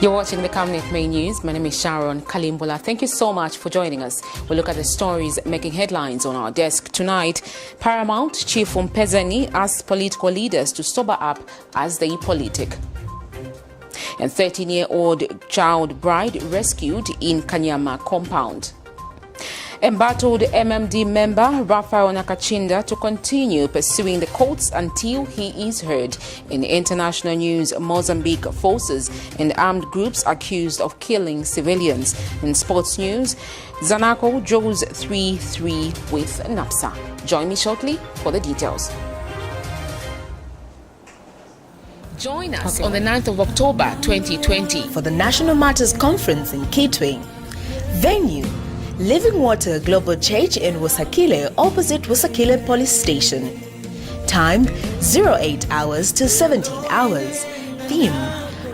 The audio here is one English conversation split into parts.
You're watching the Camnet main news. My name is Sharon Kalimbola. Thank you so much for joining us. We'll look at the stories making headlines on our desk tonight. Paramount Chief MPEZENI asks political leaders to sober up as they politic. And 13-year-old child bride rescued in KANYAMA compound. Embattled MMD member RAPHAEL NAKACINDA to continue pursuing the courts until he is heard. In international news, Mozambique forces and armed groups accused of killing civilians. In sports news, ZANACO draws 3-3 with NAPSA. Join me shortly for the details. Join us on the 9th of October 2020 for the National Matters Conference in Kitwe. Venue: Living Water Global Church in Wusakile, opposite Wusakile Police Station. Time: 08 hours to 17 hours. Theme: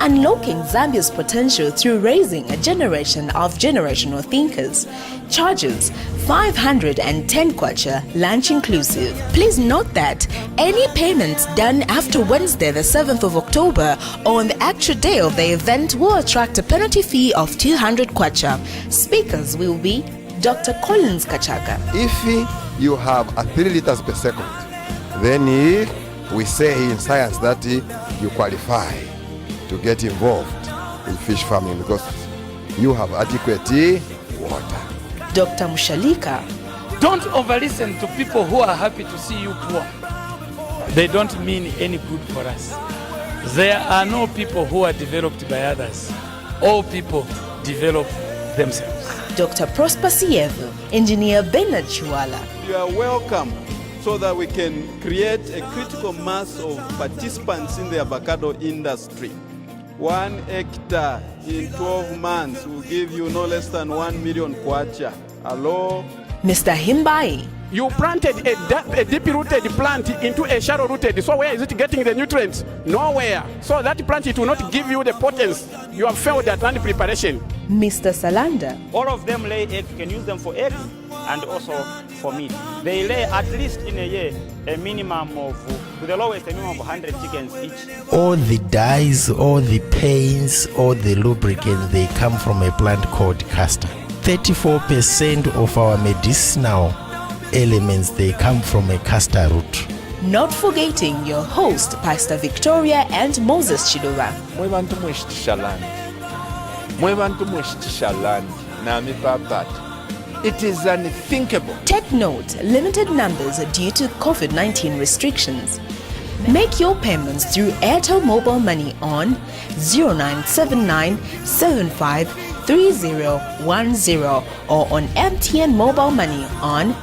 Unlocking Zambia's potential through raising a generation of generational thinkers. Charges: 510 kwacha, lunch inclusive. Please note that any payments done after Wednesday the 7th of October or on the actual day of the event will attract a penalty fee of 200 kwacha. Speakers will be Dr. Collins Kachaka. If you have a 3 liters per second, then we say in science that you qualify to get involved in fish farming because you have adequate water. Dr. Mushalika. Don't overlisten to people who are happy to see you poor. They don't mean any good for us. There are no people who are developed by others. All people develop themselves. Dr. Prosper Sievu, Engineer Bernard Chuala. You are welcome so that we can create a critical mass of participants in the avocado industry. 1 hectare in 12 months will give you no less than 1 million kwacha. Hello? Mr. Himbai. You planted a deep-rooted plant into a shallow-rooted. So where is it getting the nutrients? Nowhere. So that plant, it will not give you the potence. You have failed at land preparation. Mr. Salanda. All of them lay eggs. You can use them for eggs and also for meat. They lay at least in a year a minimum of, to the lowest, a minimum of 100 chickens each. All the dyes, all the paints, all the lubricants, they come from a plant called castor. 34% of our medicinal elements, they come from a castor root. Not forgetting your host, Pastor Victoria and Moses Chidora. It is unthinkable. Take note, limited numbers due to COVID-19 restrictions. Make your payments through Airtel Mobile Money on 0979 75 3010 or on MTN Mobile Money on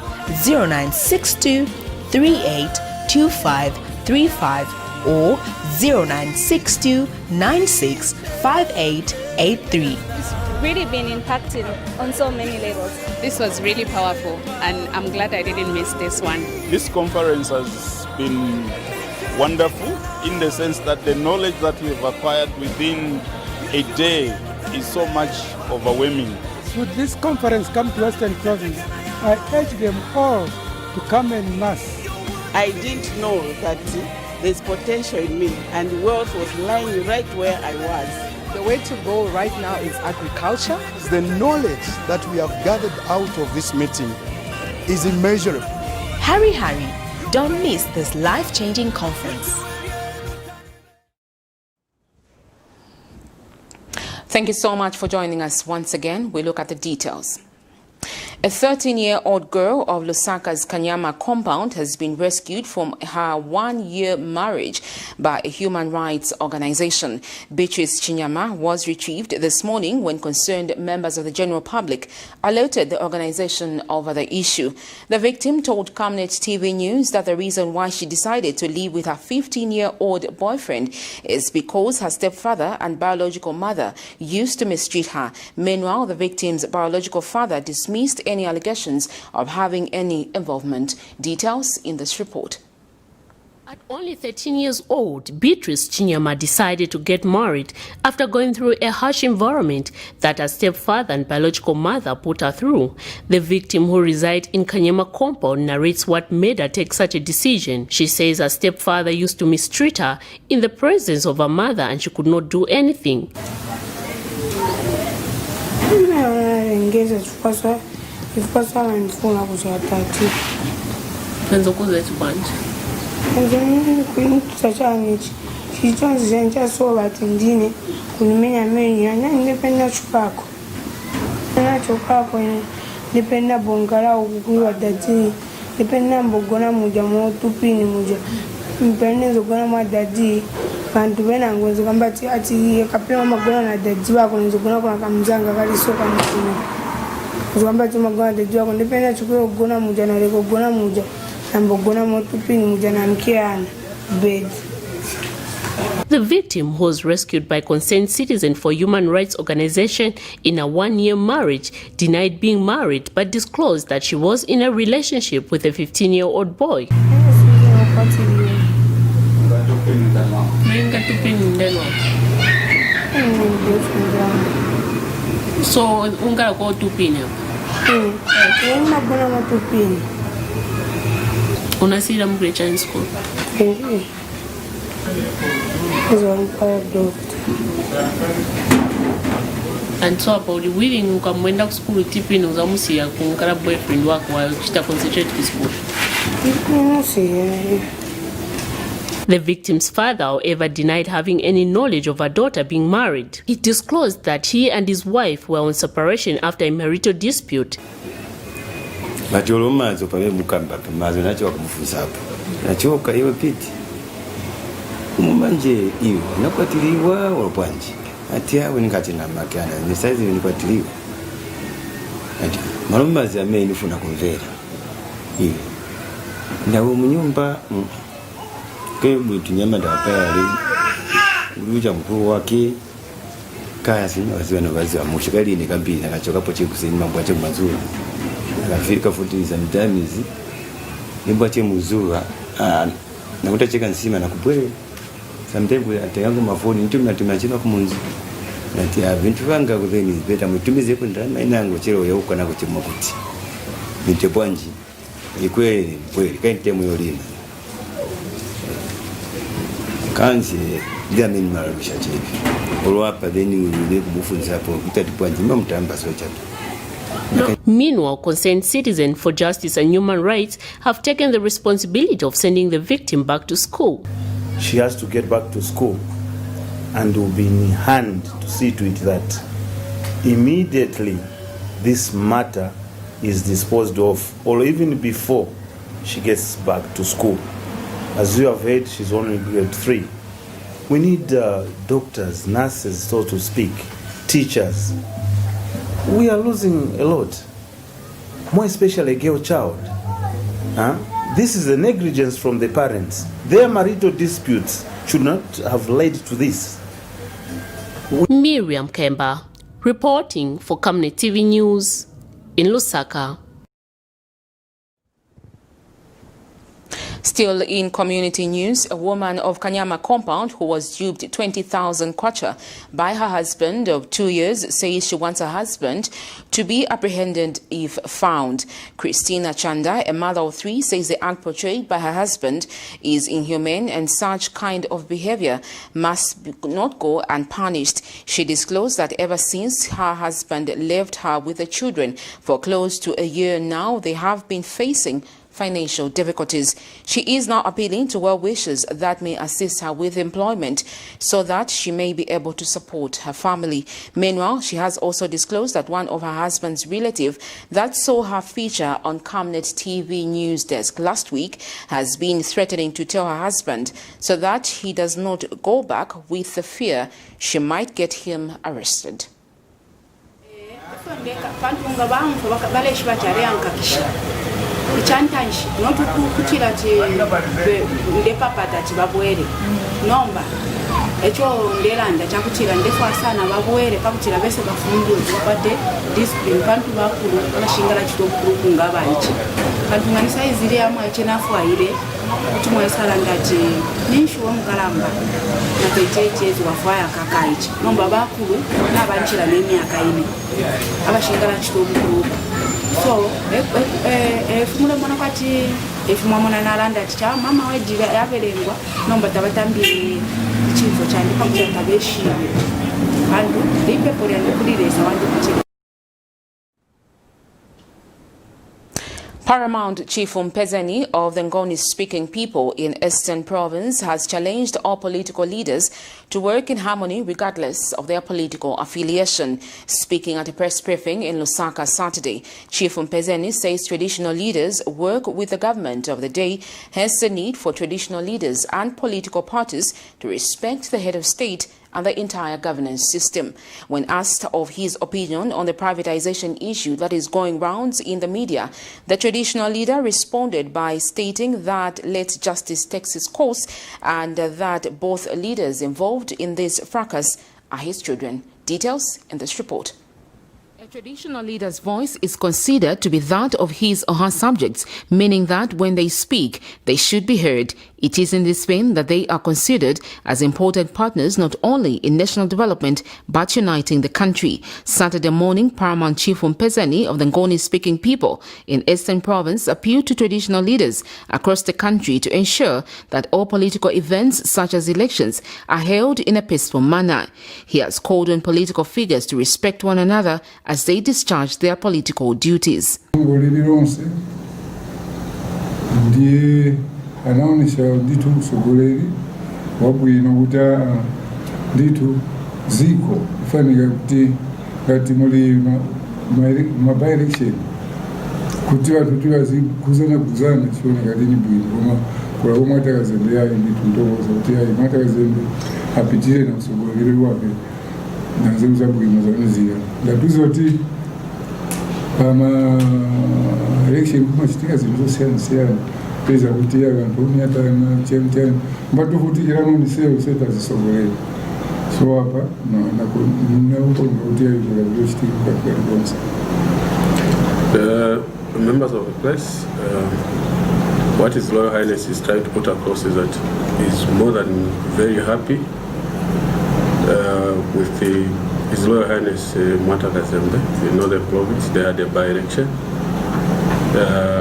0962 382535 or 0962 965883. It's really been impacting on so many levels. This was really powerful and I'm glad I didn't miss this one. This conference has been wonderful in the sense that the knowledge that we've acquired within a day is so much overwhelming. Should this conference come to Western Province, I urge them all to come en masse. I didn't know that there's potential in me and wealth was lying right where I was. The way to go right now is agriculture. The knowledge that we have gathered out of this meeting is immeasurable. Hurry, don't miss this life-changing conference. Thank you so much for joining us once again. We look at the details. A 13-year-old girl of Lusaka's KANYAMA compound has been rescued from her 1-year marriage by a human rights organization. Beatrice Chinyama was retrieved this morning when concerned members of the general public alerted the organization over the issue. The victim told Camnet TV News that the reason why she decided to live with her 15-year-old boyfriend is because her stepfather and biological mother used to mistreat her. Meanwhile, the victim's biological father dismissed any allegations of having any involvement. Details in this report. At only 13 years old, Beatrice Chinyama decided to get married after going through a harsh environment that her stepfather and biological mother put her through. The victim, who resides in KANYAMA compound, narrates what made her take such a decision. She says her stepfather used to mistreat her in the presence of her mother and she could not do anything. ngeze chifukwa ndifuna kuzatati Nzokuza chibanje kuintusa chane chitonzi zencha so bati ndine kunimenya menya ndipenda chukako ndipenda bongala ukukuwa dati ndipenda mbogona muja motupini muja mpende zogona madadi bantu bena ngozi kamba ati kapema magona na dadi wako nzogona kuna kamzanga kali soka mkuna zogamba ati magona dadi wako ndipenda chukuro gona muja na reko gona muja na mbogona motupini muja na mkiana bed. The victim, who was rescued by Concerned Citizen for Human Rights Organization in a one-year marriage, denied being married but disclosed that she was in a relationship with a 15-year-old boy. So, unga go tupini tupini. Unasira mgrecha in school? And so about the willing ukamwenda ku school tipini uzamusiya kumkara boyfriend wako wa chita concentrate ku school. The victim's father, however, denied having any knowledge of her daughter being married. He disclosed that he and his wife were on separation after a marital dispute. Majolomazo pale mukamba mazo nacho kumufuza hapo. Nachoka iwe piti. Umanje iyo nakwatiliwa olopanje. Ati awe nikati na makana ni size nikwatiliwa. Ati malomazi ame nifuna kumvera. Iyo. Ndawo munyumba kemu tunyama da pale. Uruja mkuu wake kaya sina waziwa wazi wa mushikali ni kambini akachoka poche kusini mambo ache mazuri. Afirika futi sometimes nimbo ache muzura na utacheka nsima na kupwe sometimes atayangu mafoni ntumi natimachina kumunzi natia vintu vanga kutheni beta mutumize kwenda inango chero yauka na kuchimwa kuti nitebwanji ikweli kweli kainte muyolina kanzi ndia mimi marabisha chivi olwapa then ule kumufunza hapo kutatibwanji mtamba so chatu. Meanwhile, Concerned Citizen for Justice and Human Rights have taken the responsibility of sending the victim back to school. She has to get back to school and will be in hand to see to it that immediately this matter is disposed of, or even before she gets back to school. As you have heard, she's only grade 3. We need doctors, nurses, so to speak, teachers. We are losing a lot, more especially a girl child. This is a negligence from the parents. Their marital disputes should not have led to this. Miriam Kemba, reporting for Camnet TV News in Lusaka. Still in community news, a woman of KANYAMA compound who was duped 20,000 kwacha by her husband of 2 years says she wants her husband to be apprehended if found. Christina Chanda, a mother of 3, says the act portrayed by her husband is inhumane and such kind of behavior must not go unpunished. She disclosed that ever since her husband left her with the children for close to a year now, they have been facing financial difficulties. She is now appealing to well-wishers that may assist her with employment so that she may be able to support her family. Meanwhile, she has also disclosed that one of her husband's relatives that saw her feature on Camnet TV news desk last week has been threatening to tell her husband so that he does not go back with the fear she might get him arrested. Ichantanshi notu kuchira ti ndepapata chibabwere nomba echo ndelanda chakuchira ndefa sana babwere pakuchira bese bafundu zibate discipline kantu bakulu abashingala chitokuru kungabanchi kantu manisa izire amwe chenafu aire kuti mwesala ndati nishu omukalamba na techeche zwafaya kakaichi nomba bakulu nabanchira nemyaka ine abashingala chitokuru. So, fumule mwana kwati efumwa mwana nalanda ticha mama wejira yaberengwa nomba tabatambi chifo cyane pakuja tabeshiwe kandi lipe pori andi kulireza wandi kuchira Paramount Chief MPEZENI of the Ngoni-speaking people in Eastern Province has challenged all political leaders to work in harmony regardless of their political affiliation. Speaking at a press briefing in Lusaka Saturday, Chief MPEZENI says traditional leaders work with the government of the day, hence the need for traditional leaders and political parties to respect the head of state and the entire governance system. When asked of his opinion on the privatization issue that is going rounds in the media, the traditional leader responded by stating that let justice take its course and that both leaders involved in this fracas are his children. Details in this report. A traditional leader's voice is considered to be that of his or her subjects, meaning that when they speak, they should be heard. It is in this vein that they are considered as important partners not only in national development but uniting the country. Saturday morning, Paramount Chief MPEZENI of the Ngoni-speaking people in Eastern Province appealed to traditional leaders across the country to ensure that all political events such as elections are held in a peaceful manner. He has called on political figures to respect one another as they discharge their political duties. Anaonesha nditu sogoleri wabwino kuta nditu ziko fanika kuti ngati muli ma election kuti vantu kuzana chiona ngati ni bwino koma kula omwe atakazembe yayi nditu ndokoza kuti yayi matakazembe apitire na sogoleri wake nanze zabwino zanozira ndatuzoti pama election kumachitika zinthu zosiyana peza kuti vantu unyatana chemchani mbatu kuti irano niseo seta zisogoleri so hapa na uko kuti yayi kuchitika katika bonsa. The members of the press, what His Royal Highness is trying to put across is that he's more than very happy with His Royal Highness Mwata Kazembe in Northern Province. They had a by-election.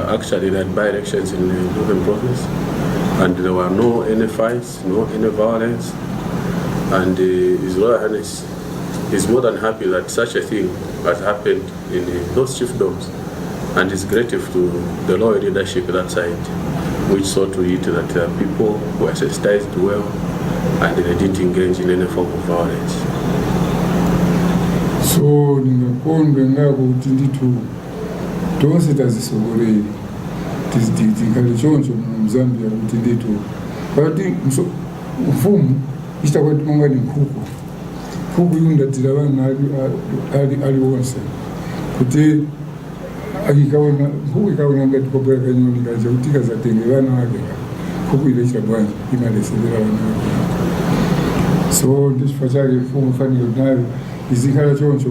Actually, they had by-elections in the Northern Province, and there were no any fights, no any violence, and His Royal Highness is more than happy that such a thing has happened in those chiefdoms, and is grateful to the loyal leadership that side, which saw to it that people were sensitized well and they didn't engage in any form of violence. So, ningakonde ngako kuti nditu tonse tazisogoleri tikali choncho mu Zambia kuti nditu pati mfumu ichitakwati monga ni nkhuku yundatira vana ali wonse kuti akikaona nkhuku ikaona ngati kobwera kanyoni kaja kuti kazatenge vana wake nkhuku ile chabwanja imalesera vana wake. So ndichifukwa chake mfumu faniro nayo izikhala choncho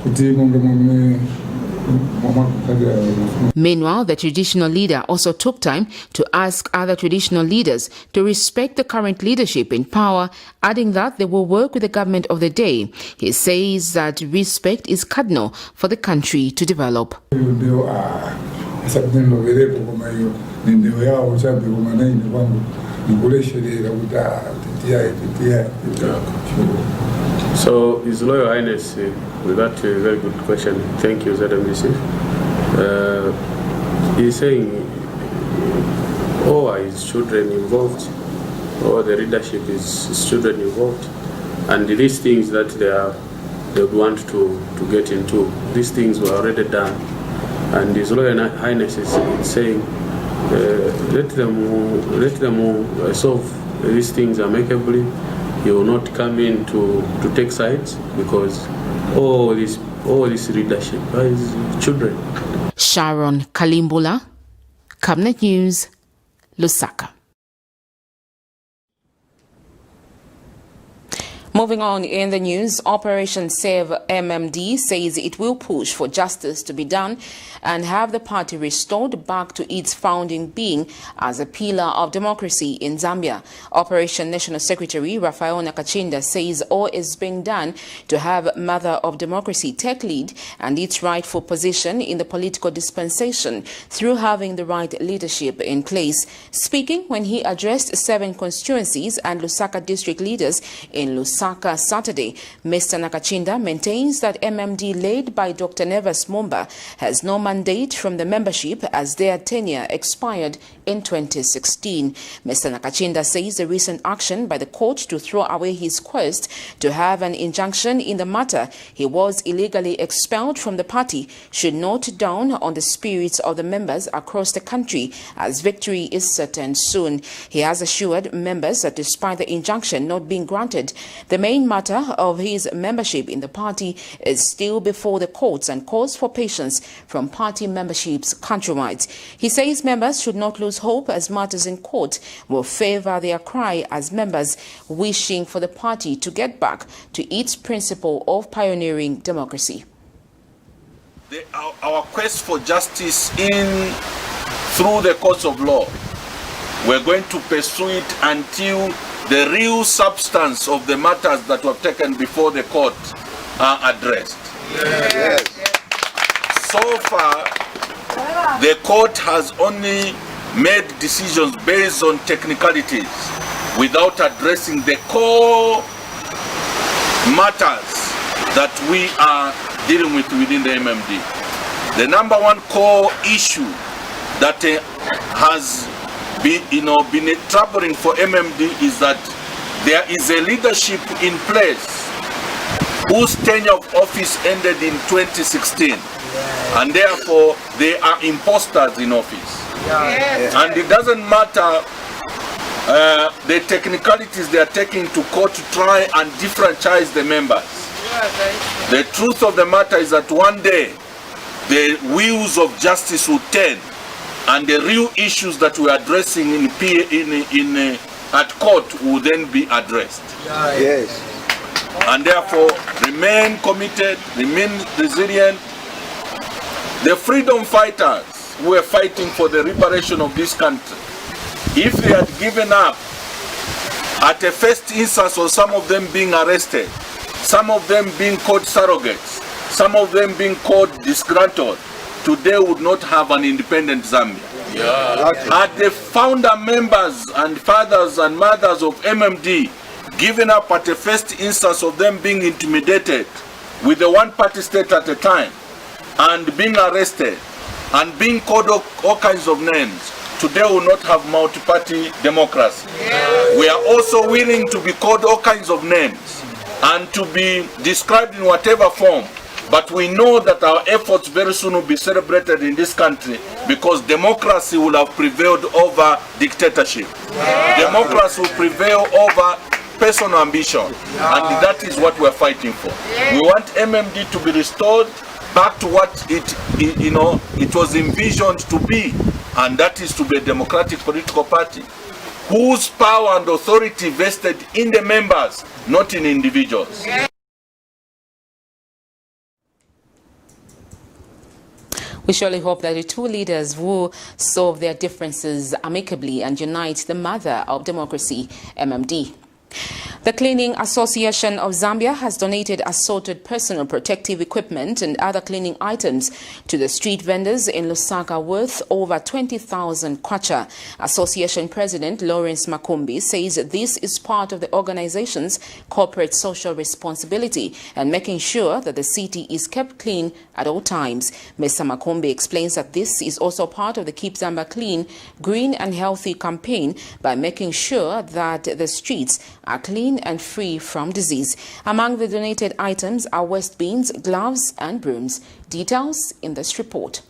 kuti monga momwe. Meanwhile, the traditional leader also took time to ask other traditional leaders to respect the current leadership in power, adding that they will work with the government of the day. He says that respect is cardinal for the country to develop. So, His Royal Highness, with that very good question, thank you, ZMBC. He's saying all are his children involved, all the leadership is his children involved, and these things that they would want to get into, these things were already done, and His Royal Highness is saying let them solve these things amicably. He will not come in to take sides because all this leadership are his children. Sharon Kalimbula, Camnet News, Lusaka. Moving on in the news, Operation Save MMD says it will push for justice to be done and have the party restored back to its founding being as a pillar of democracy in Zambia. Operation National Secretary RAPHAEL NAKACINDA says all is being done to have Mother of Democracy take lead and its rightful position in the political dispensation through having the right leadership in place. Speaking when he addressed 7 constituencies and Lusaka district leaders in Lusaka Lusaka Saturday. Mr. Nakachinda maintains that MMD led by Dr. Neves Mumba has no mandate from the membership as their tenure expired in 2016. Mr. Nakachinda says the recent action by the court to throw away his quest to have an injunction in the matter he was illegally expelled from the party should note down on the spirits of the members across the country as victory is certain soon. He has assured members that despite the injunction not being granted, the main matter of his membership in the party is still before the courts and calls for patience from party membership's countrywide. He says members should not lose hope as matters in court will favor their cry as members wishing for the party to get back to its principle of pioneering democracy. Our quest for justice through the courts of law, we're going to pursue it until the real substance of the matters that were taken before the court are addressed. Yes. So far, the court has only made decisions based on technicalities without addressing the core matters that we are dealing with within the MMD. The number one core issue that has been troubling for MMD is that there is a leadership in place whose tenure of office ended in 2016, and therefore they are imposters in office. And it doesn't matter the technicalities they are taking to court to try and differentiate the members. The truth of the matter is that one day the wheels of justice will turn and the real issues that we are addressing at court will then be addressed. Yes. And therefore remain committed, remain resilient. The freedom fighters who were fighting for the liberation of this country, if they had given up at a first instance of some of them being arrested, some of them being called surrogates, some of them being called disgruntled, today would not have an independent Zambia. Had the founder members and fathers and mothers of MMD given up at the first instance of them being intimidated with the one-party state at a time and being arrested and being called all kinds of names, today will not have multi-party democracy. We are also willing to be called all kinds of names and to be described in whatever form, but we know that our efforts very soon will be celebrated in this country because democracy will have prevailed over dictatorship. Democracy will prevail over personal ambition, and that is what we're fighting for. We want MMD to be restored back to what it was envisioned to be, and that is to be a democratic political party whose power and authority vested in the members, not in individuals. We surely hope that the two leaders will solve their differences amicably and unite the mother of democracy, MMD. The Cleaning Association of Zambia has donated assorted personal protective equipment and other cleaning items to the street vendors in Lusaka worth over 20,000 kwacha. Association President Lawrence Makumbi says this is part of the organization's corporate social responsibility and making sure that the city is kept clean at all times. Mr. Makumbi explains that this is also part of the Keep Zambia Clean, Green and Healthy campaign by making sure that the streets are clean and free from disease. Among the donated items are waste bins, gloves and brooms. Details in this report.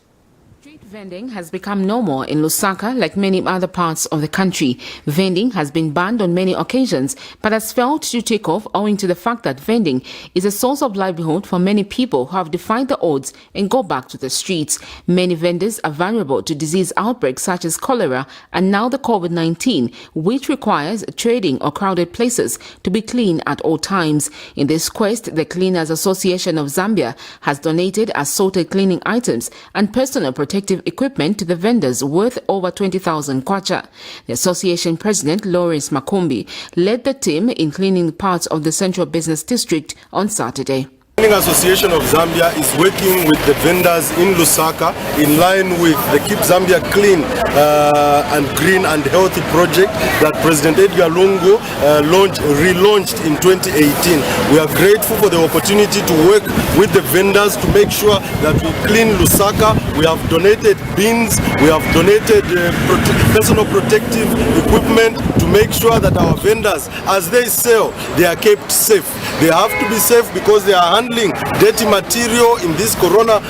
Street vending has become normal in Lusaka like many other parts of the country. Vending has been banned on many occasions but has failed to take off owing to the fact that vending is a source of livelihood for many people who have defied the odds and go back to the streets. Many vendors are vulnerable to disease outbreaks such as cholera and now the COVID-19, which requires trading or crowded places to be clean at all times. In this quest, the Cleaners Association of Zambia has donated assorted cleaning items and personal protective equipment to the vendors worth over 20,000 kwacha. The association president, Lawrence Makumbi, led the team in cleaning parts of the central business district on Saturday. The Vending Association of Zambia is working with the vendors in Lusaka in line with the Keep Zambia Clean and Green and Healthy project that President Edgar Lungu relaunched in 2018. We are grateful for the opportunity to work with the vendors to make sure that we clean Lusaka. We have donated bins, we have donated personal protective equipment to make sure that our vendors, as they sell, they are kept safe. They have to be safe because they are handling dirty material in this corona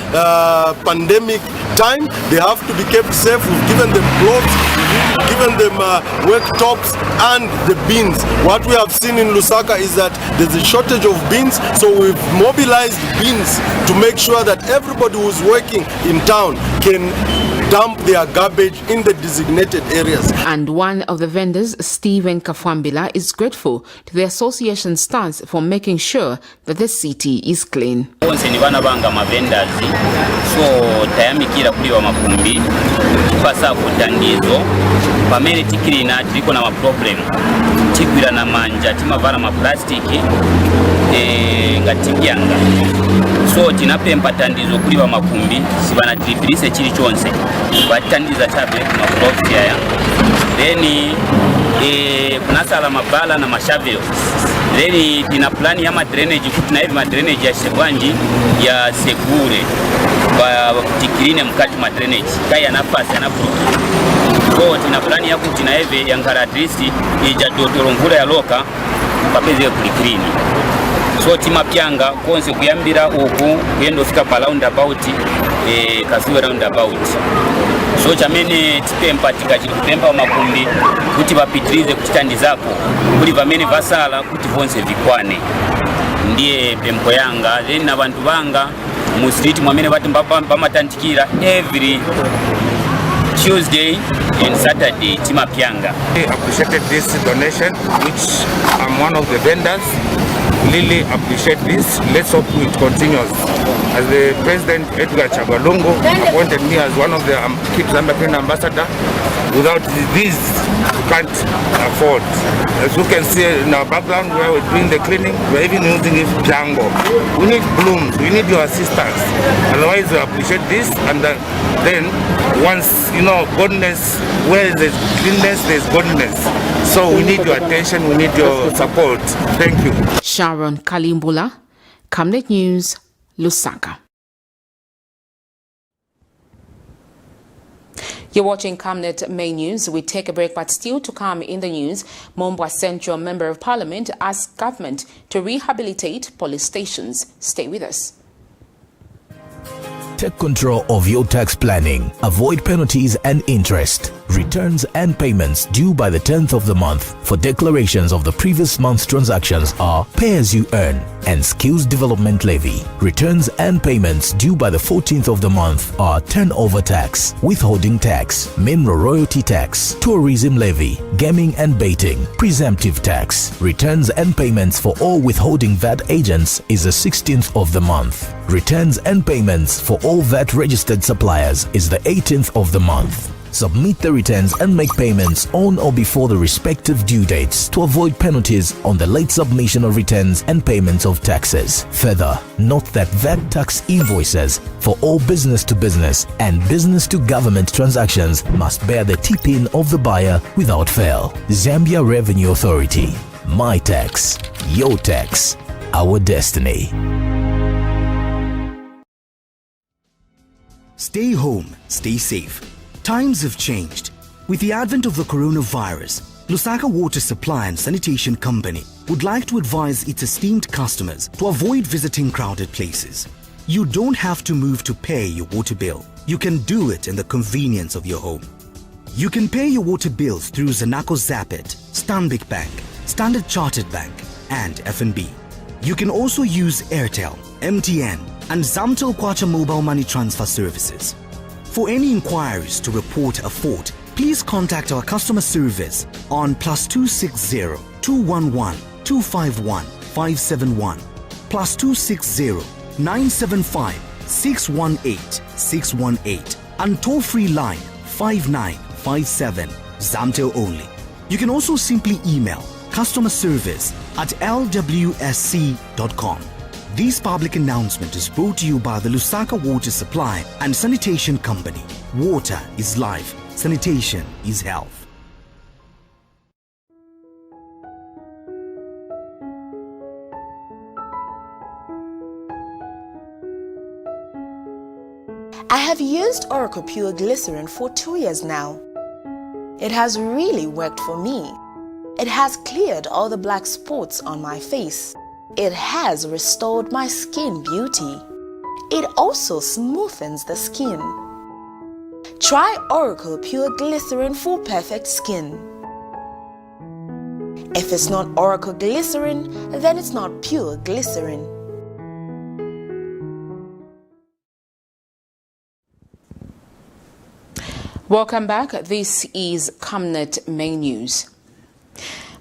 pandemic time. They have to be kept safe. We've given them gloves, we've given them work tops and the bins. What we have seen in Lusaka is that there's a shortage of bins, so we've mobilized bins to make sure that everybody who's working in town can dump their garbage in the designated areas. And one of the vendors, Stephen Kafwambila, is grateful to the association's stance for making sure that the city is clean. Onse ni bana banga ma vendors so tayamikira kuli wa makumbi pasa kutandizo pamene tikirina tiliko na ma problem tikwira na manja timavala ma plastic ngatibyanga so tinapempa tandizo kuli wa makumbi sibana triplise chili chonse batandiza chabe ma gloves ya then kunasala mabala na mashavelo then tina plani ya drainage kutina hivi drainage ya shebwanji ya segure kwa tikirine mkati ma drainage kaya nafasi na furuki so tina plani ya kutina hivi ya ngaratrisi ija dotorongura ya loka papeze kulikrini so timapyanga konse kuyambira uku kuyendo fika pa roundabout kasiwe roundabout so chamene tipempa tikachipempa makumbi kuti vapitirize kutitandi zako kuli vamene vasala kuti vonse vikwane ndiye pempo yanga then na vantu vanga mu street mwamene vati pamatandikira every Tuesday and Saturday timapyanga. I appreciated this donation, which I'm one of the vendors. Really appreciate this. Let's hope it continues. As the President Edgar Chabalongo appointed me as one of the Keep Zambia Clean ambassador, without this we can't afford. As you can see in our background where we're doing the cleaning, we're even using it Django. We need blooms, we need your assistance. Otherwise we appreciate this, and then once you know godness, where there's cleanness, there's godness. So we need your attention, we need your support. Thank you. Sharon Kalimbula, Camnet News, Lusaka. You're watching Camnet Main News. We take a break, but still to come in the news, Mombwa Central Member of Parliament asks government to rehabilitate police stations. Stay with us. Take control of your tax planning. Avoid penalties and interest. Returns and payments due by the 10th of the month for declarations of the previous month's transactions are pay as you earn and skills development levy. Returns and payments due by the 14th of the month are turnover tax, withholding tax, mineral royalty tax, tourism levy, gaming and baiting, presumptive tax. Returns and payments for all withholding VAT agents is the 16th of the month. Returns and payments for all VAT registered suppliers is the 18th of the month. Submit the returns and make payments on or before the respective due dates to avoid penalties on the late submission of returns and payments of taxes. Further, note that VAT tax invoices for all business-to-business and business-to-government transactions must bear the tip-in of the buyer without fail. Zambia Revenue Authority. My tax, your tax, our destiny. Stay home, stay safe. Times have changed. With the advent of the coronavirus, Lusaka Water Supply and Sanitation Company would like to advise its esteemed customers to avoid visiting crowded places. You don't have to move to pay your water bill. You can do it in the convenience of your home. You can pay your water bills through ZANACO Zapit, Stanbic Bank, Standard Chartered Bank, and FNB. You can also use Airtel, MTN, and Zamtel Kwacha mobile money transfer services. For any inquiries to report a fault, please contact our customer service on +260 211 251 571, +260 975 618 618, and toll-free line 5957, Zamtel only. You can also simply email customerservice@lwsc.com. This public announcement is brought to you by the Lusaka Water Supply and Sanitation Company. Water is life. Sanitation is health. I have used Oracle Pure Glycerin for 2 years now. It has really worked for me. It has cleared all the black spots on my face. It has restored my skin beauty. It also smoothens the skin. Try Oracle Pure Glycerin for perfect skin. If it's not Oracle Glycerin, then it's not Pure Glycerin. Welcome back. This is Camnet Main News.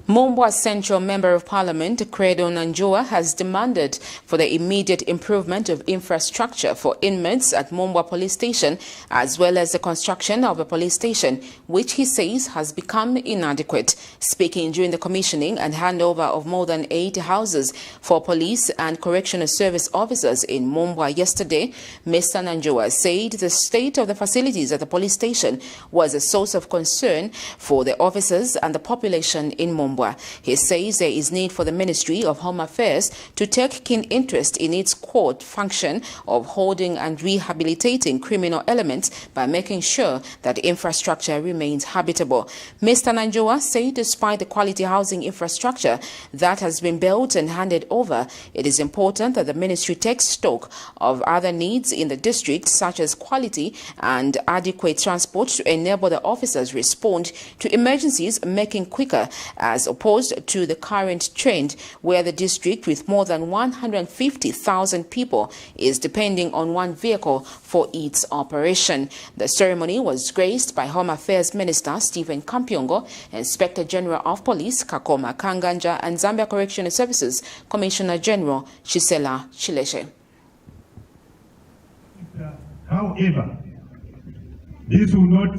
Mumbwa Central Member of Parliament, Credo Nanjua, has demanded for the immediate improvement of infrastructure for inmates at Mumbwa Police Station, as well as the construction of a police station, which he says has become inadequate. Speaking during the commissioning and handover of more than 80 houses for police and correctional service officers in Mumbwa yesterday, Mr. Nanjua said the state of the facilities at the police station was a source of concern for the officers and the population in Mumbwa. He says there is need for the Ministry of Home Affairs to take keen interest in its core function of holding and rehabilitating criminal elements by making sure that infrastructure remains habitable. Mr. Nanjua said despite the quality housing infrastructure that has been built and handed over, it is important that the Ministry takes stock of other needs in the district, such as quality and adequate transport to enable the officers respond to emergencies making quicker, as opposed to the current trend where the district with more than 150,000 people is depending on one vehicle for its operation. The ceremony was graced by Home Affairs Minister Stephen Kampyongo, Inspector General of Police Kakoma Kanganja, and Zambia Correctional Services Commissioner General Chisela Chileshe. However, this will not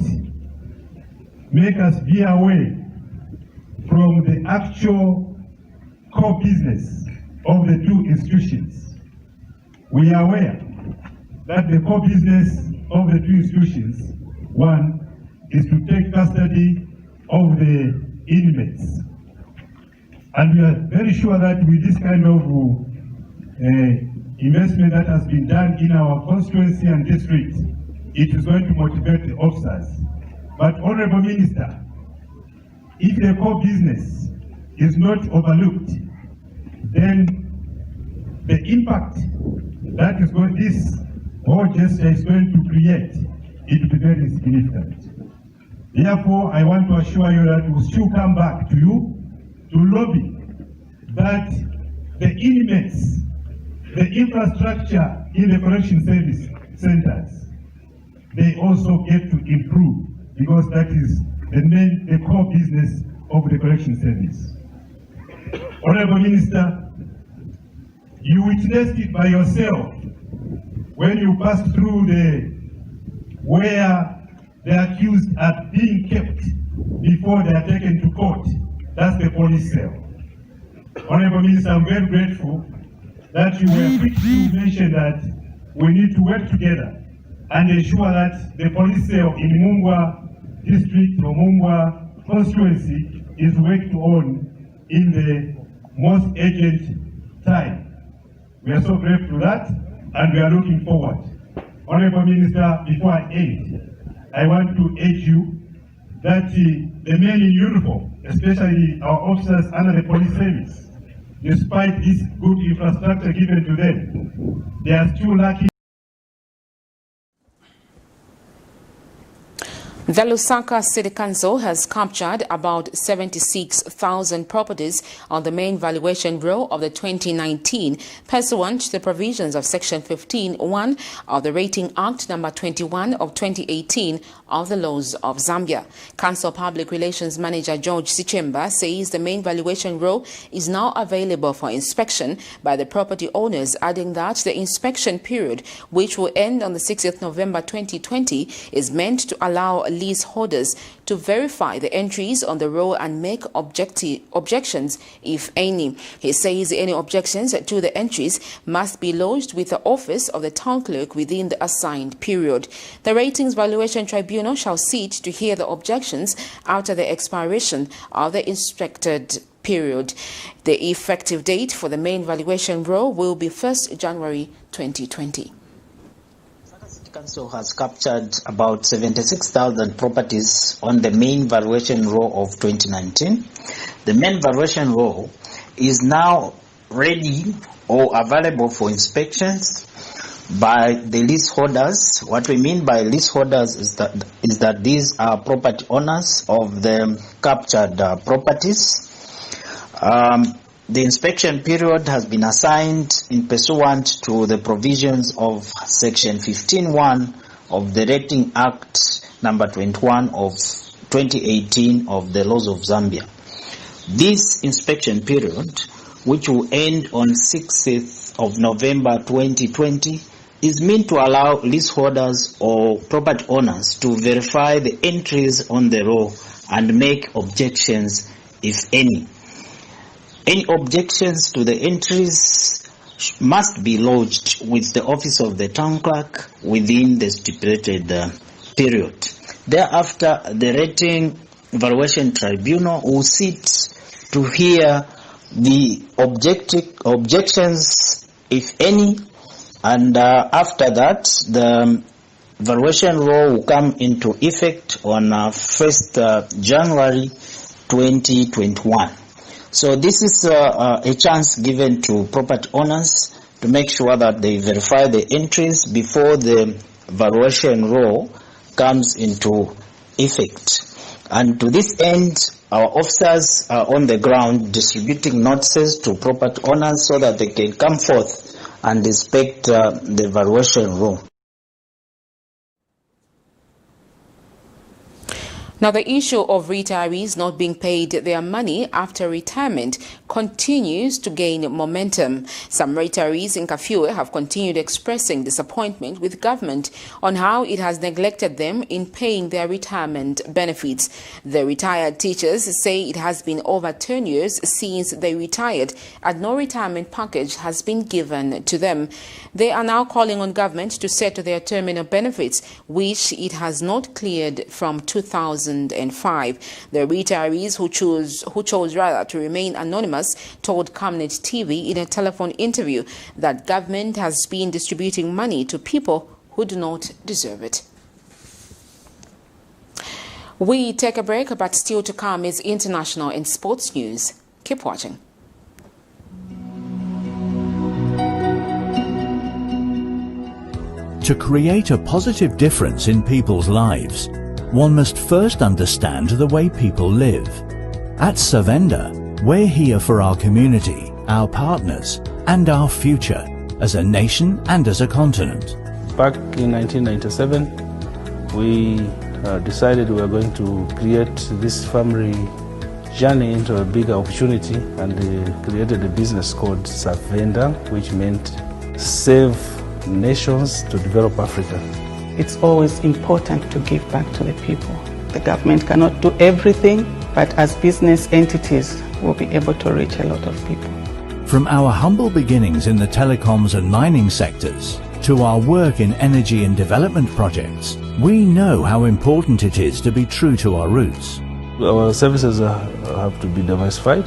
make us veer away from the actual core business of the two institutions. We are aware that the core business of the two institutions, one, is to take custody of the inmates. And we are very sure that with this kind of investment that has been done in our constituency and district, it is going to motivate the officers. But Honorable Minister, if the core business is not overlooked, then the impact that is going, this whole gesture is going to create, it will be very significant. Therefore, I want to assure you that we will still come back to you to lobby that the inmates, the infrastructure in the correction service centers, they also get to improve, because that is the core business of the correction service. Honorable Minister, you witnessed it by yourself when you passed through where the accused are being kept before they are taken to court. That's the police cell. Honorable Minister, I'm very grateful that you were quick to mention that we need to work together and ensure that the police cell in Mumbwa district or Mumbwa constituency is worked on in the most urgent time. We are so grateful for that, and we are looking forward. Honorable Minister, before I end, I want to urge you that the men in uniform, especially our officers under the police service, despite this good infrastructure given to them, they are still lacking. The Lusaka City Council has captured about 76,000 properties on the main valuation roll of the 2019, pursuant to the provisions of Section 15(1) of the Rating Act No. 21 of 2018 of the laws of Zambia. Council Public Relations Manager George Sichemba says the main valuation roll is now available for inspection by the property owners, adding that the inspection period, which will end on the 60th November 2020, is meant to allow leaseholders to verify the entries on the roll and make objections, if any. He says any objections to the entries must be lodged with the office of the town clerk within the assigned period. The Ratings Valuation Tribunal shall sit to hear the objections after the expiration of the inspected period. The effective date for the main valuation roll will be 1st January 2020. Council has captured about 76,000 properties on the main valuation roll of 2019. The main valuation roll is now ready or available for inspections by the leaseholders. What we mean by leaseholders is that these are property owners of the captured properties. The inspection period has been assigned in pursuant to the provisions of Section 15(1) of the Rating Act number 21 of 2018 of the laws of Zambia. This inspection period, which will end on 6th of November 2020, is meant to allow leaseholders or property owners to verify the entries on the roll and make objections, if any. Any objections to the entries must be lodged with the office of the town clerk within the stipulated period. Thereafter, the Rating Valuation Tribunal will sit to hear the objections, if any, and after that, the valuation roll will come into effect on 1st January 2021. So this is a chance given to property owners to make sure that they verify the entries before the valuation roll comes into effect. And to this end, our officers are on the ground distributing notices to property owners so that they can come forth and inspect the valuation roll. Now, the issue of retirees not being paid their money after retirement continues to gain momentum. Some retirees in Kafue have continued expressing disappointment with government on how it has neglected them in paying their retirement benefits. The retired teachers say it has been over 10 years since they retired and no retirement package has been given to them. They are now calling on government to settle their terminal benefits, which it has not cleared from 2005. The retirees who chose to remain anonymous told Camnet TV in a telephone interview that government has been distributing money to people who do not deserve it. We take a break, but still to come is international and sports news. Keep watching. To create a positive difference in people's lives, one must first understand the way people live. At Savenda, we're here for our community, our partners, and our future, as a nation and as a continent. Back in 1997, we decided we were going to create this family journey into a bigger opportunity, and created a business called Savenda, which meant save nations to develop Africa. It's always important to give back to the people. The government cannot do everything, but as business entities, we'll be able to reach a lot of people. From our humble beginnings in the telecoms and mining sectors to our work in energy and development projects, we know how important it is to be true to our roots. Our services have to be diversified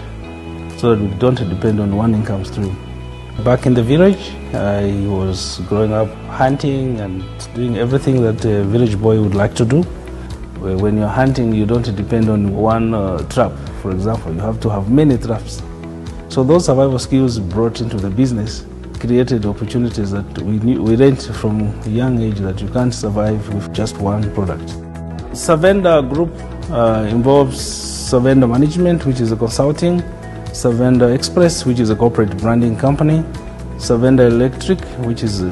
so that we don't depend on one income stream. Back in the village, I was growing up hunting and doing everything that a village boy would like to do. When you're hunting, you don't depend on one trap, for example. You have to have many traps. So those survival skills brought into the business created opportunities that we learned from a young age that you can't survive with just one product. Savenda Group involves Savenda Management, which is a consulting, Savenda Express, which is a corporate branding company, Savenda Electric, which is a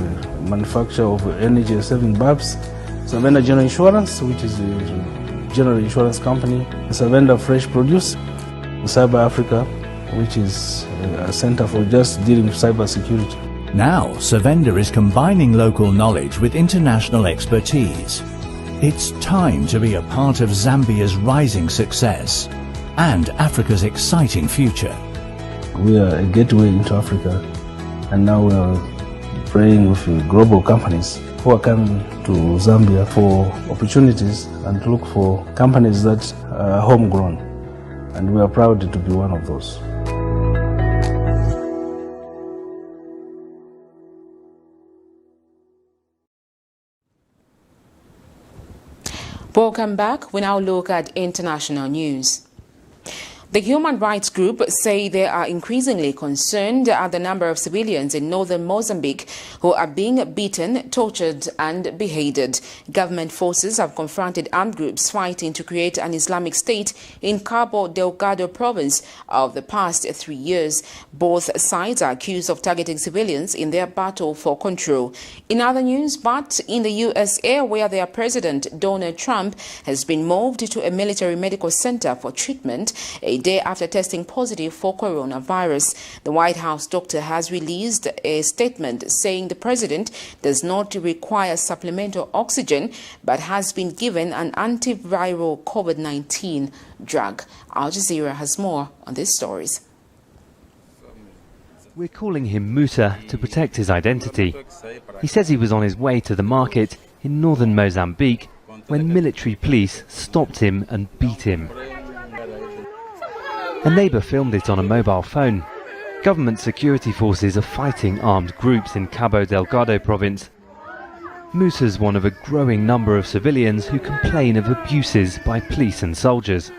manufacturer of energy-saving bulbs, Savenda General Insurance, which is a general insurance company, Savenda Fresh Produce, Cyber Africa, which is a center for just dealing with cyber security. Now, Savenda is combining local knowledge with international expertise. It's time to be a part of Zambia's rising success and Africa's exciting future. We are a gateway into Africa, and now we are praying with global companies who are coming to Zambia for opportunities and to look for companies that are homegrown, and we are proud to be one of those. Welcome back. We now look at international news. The human rights group say they are increasingly concerned at the number of civilians in northern Mozambique who are being beaten, tortured and beheaded. Government forces have confronted armed groups fighting to create an Islamic state in Cabo Delgado province over the past 3 years. Both sides are accused of targeting civilians in their battle for control. In other news, but in the USA, where their president Donald Trump has been moved to a military medical center for treatment a day after testing positive for coronavirus. The White House doctor has released a statement saying the president does not require supplemental oxygen but has been given an antiviral COVID-19 drug. Al Jazeera has more on these stories. We're calling him Musa to protect his identity. He says he was on his way to the market in northern Mozambique when military police stopped him and beat him. A neighbour filmed it on a mobile phone. Government security forces are fighting armed groups in Cabo Delgado province. Musa's one of a growing number of civilians who complain of abuses by police and soldiers.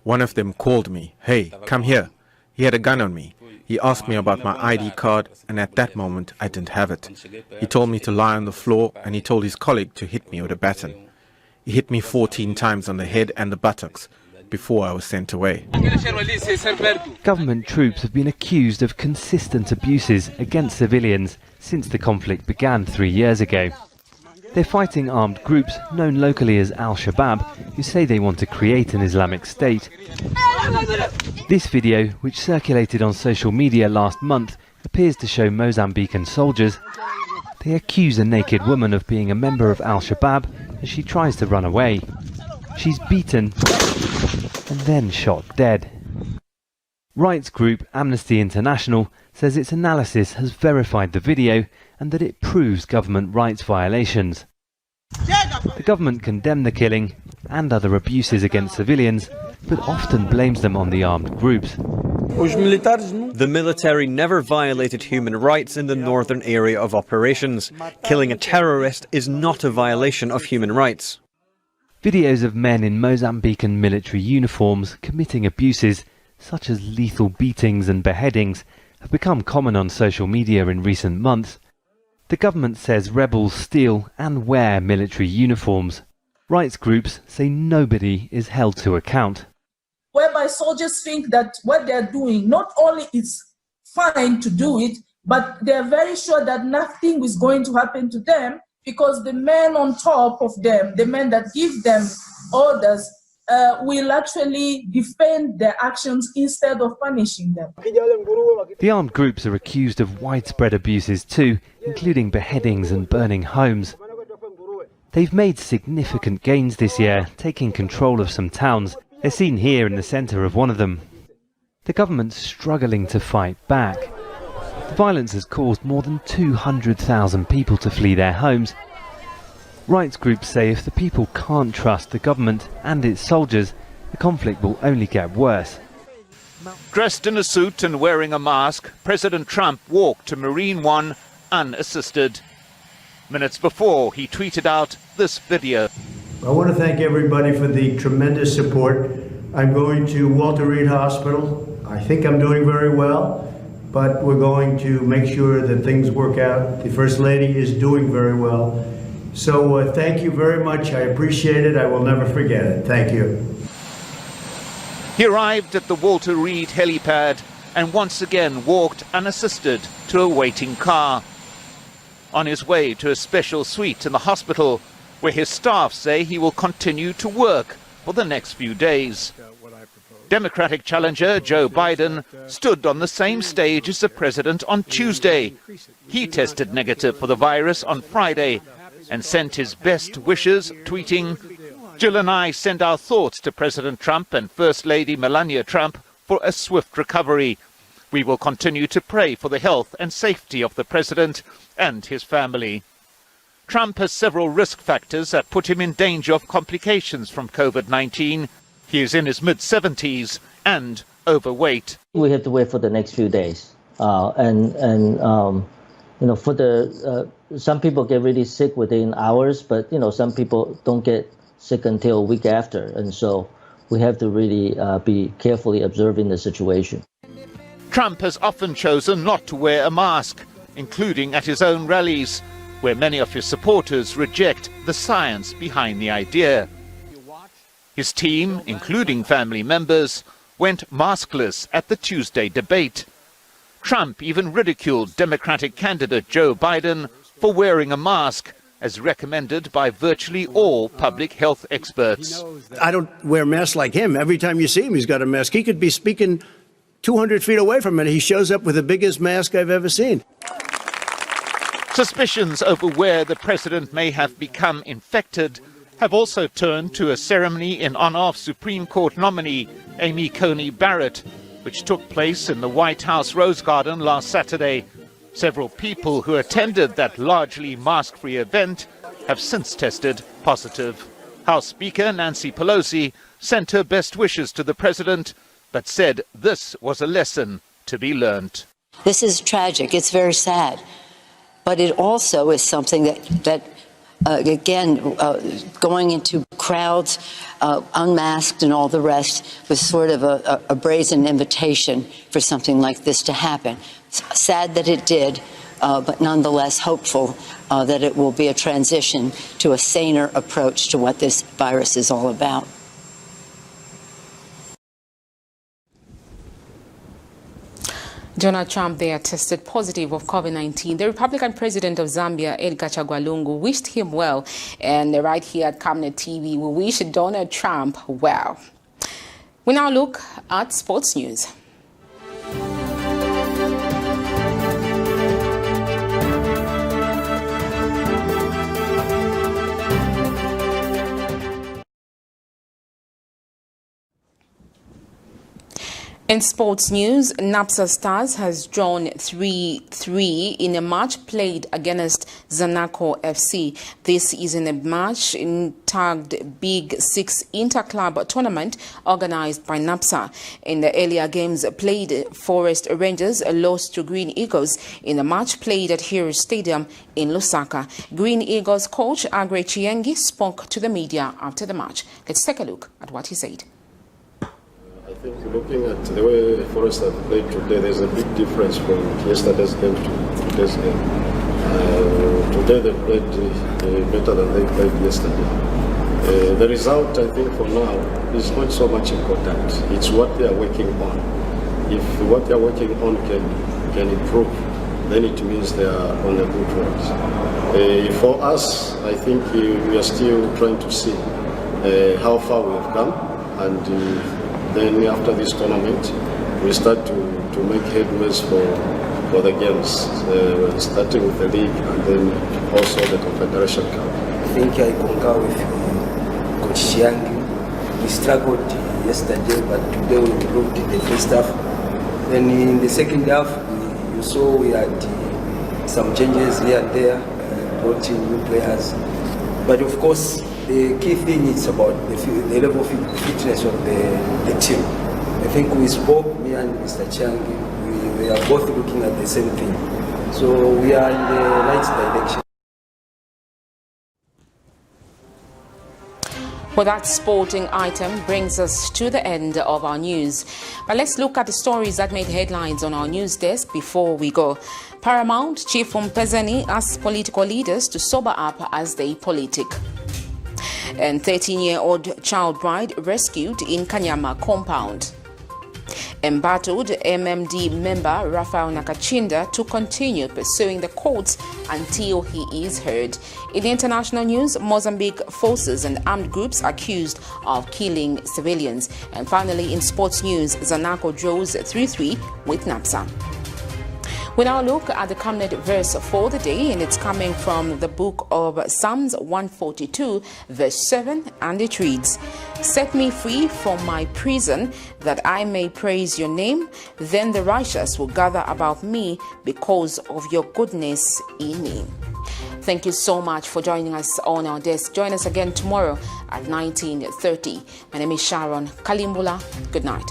One of them called me, "Hey, come here." He had a gun on me. He asked me about my ID card, and at that moment I didn't have it. He told me to lie on the floor, and he told his colleague to hit me with a baton. He hit me 14 times on the head and the buttocks before I was sent away. Government troops have been accused of consistent abuses against civilians since the conflict began 3 years ago. They're fighting armed groups known locally as Al-Shabaab, who say they want to create an Islamic state. This video, which circulated on social media last month, appears to show Mozambican soldiers. They accuse a naked woman of being a member of Al-Shabaab as she tries to run away. She's beaten and then shot dead. Rights group Amnesty International says its analysis has verified the video and that it proves government rights violations. The government condemned the killing and other abuses against civilians, but often blames them on the armed groups. The military never violated human rights in the northern area of operations. Killing a terrorist is not a violation of human rights. Videos of men in Mozambican military uniforms committing abuses, such as lethal beatings and beheadings, have become common on social media in recent months. The government says rebels steal and wear military uniforms. Rights groups say nobody is held to account. Whereby soldiers think that what they're doing not only is fine to do it, but they're very sure that nothing is going to happen to them because the men on top of them, the men that give them orders, will actually defend their actions instead of punishing them. The armed groups are accused of widespread abuses too, including beheadings and burning homes. They've made significant gains this year, taking control of some towns. They're seen here in the centre of one of them. The government's struggling to fight back. The violence has caused more than 200,000 people to flee their homes. Rights groups say if the people can't trust the government and its soldiers, the conflict will only get worse. Dressed in a suit and wearing a mask, President Trump walked to Marine One unassisted. Minutes before, he tweeted out this video. I want to thank everybody for the tremendous support. I'm going to Walter Reed Hospital. I think I'm doing very well, but we're going to make sure that things work out. The First Lady is doing very well. So thank you very much. I appreciate it. I will never forget it. Thank you. He arrived at the Walter Reed helipad and once again walked unassisted to a waiting car. On his way to a special suite in the hospital, where his staff say he will continue to work for the next few days. Democratic challenger Joe Biden stood on the same stage as the president on Tuesday. He tested negative for the virus on Friday, and sent his best wishes, tweeting, "Jill and I send our thoughts to President Trump and First Lady Melania Trump for a swift recovery. We will continue to pray for the health and safety of the President and his family." Trump has several risk factors that put him in danger of complications from COVID-19. He is in his mid-70s and overweight. We have to wait for the next few days. For some people get really sick within hours, but, some people don't get sick until a week after. And so we have to really be carefully observing the situation. Trump has often chosen not to wear a mask, including at his own rallies, where many of his supporters reject the science behind the idea. His team, including family members, went maskless at the Tuesday debate. Trump even ridiculed Democratic candidate Joe Biden for wearing a mask, as recommended by virtually all public health experts. I don't wear masks like him. Every time you see him, he's got a mask. He could be speaking 200 feet away from it. He shows up with the biggest mask I've ever seen. Suspicions over where the president may have become infected have also turned to a ceremony in honor of Supreme Court nominee Amy Coney Barrett, which took place in the White House Rose Garden last Saturday. Several people who attended that largely mask-free event have since tested positive. House Speaker Nancy Pelosi sent her best wishes to the president, but said this was a lesson to be learned. This is tragic. It's very sad. But it also is something that going into crowds, unmasked and all the rest, was sort of a brazen invitation for something like this to happen. Sad that it did, but nonetheless hopeful that it will be a transition to a saner approach to what this virus is all about. Donald Trump there tested positive of COVID-19. The Republican president of Zambia, Edgar Chagwa wished him well. And right here at Camnet TV, we wish Donald Trump well. We now look at sports news. In sports news, NAPSA Stars has drawn 3-3 in a match played against ZANACO FC. This is in a match tagged Big Six Interclub tournament organized by NAPSA. In the earlier games played, Forest Rangers lost to Green Eagles in a match played at Hero Stadium in Lusaka. Green Eagles coach Agre Chiengi spoke to the media after the match. Let's take a look at what he said. I think looking at the way Forest have played today, there's a big difference from yesterday's game to today's game. Today they played better than they played yesterday. The result, I think, for now is not so much important. It's what they are working on. If what they are working on can improve, then it means they are on a good road. For us, I think we are still trying to see how far we have come, and then after this tournament, we start to make headways for the games, starting with the league and then also the Confederation Cup. I think I concur with Coach Chiangi. We struggled yesterday, but today we improved in the first half. Then in the second half, you saw we had some changes here and there, brought in new players. But of course, the key thing is about the level of fitness of the team. I think we spoke, me and Mr. Chiangi, we are both looking at the same thing. So we are in the right direction. Well, that sporting item brings us to the end of our news. But let's look at the stories that made headlines on our news desk before we go. Paramount Chief MPEZENI asks political leaders to sober up as they politic. And 13-year-old child bride rescued in KANYAMA compound. Embattled MMD member RAPHAEL NAKACINDA to continue pursuing the courts until he is heard. In the international news, Mozambique forces and armed groups accused of killing civilians. And finally, in sports news, ZANACO draws 3-3 with NAPSA. We now look at the Camnet verse for the day, and it's coming from the book of Psalms 142, verse 7, and it reads, "Set me free from my prison, that I may praise your name. Then the righteous will gather about me because of your goodness in me." Thank you so much for joining us on our desk. Join us again tomorrow at 19:30. My name is Sharon Kalimbula. Good night.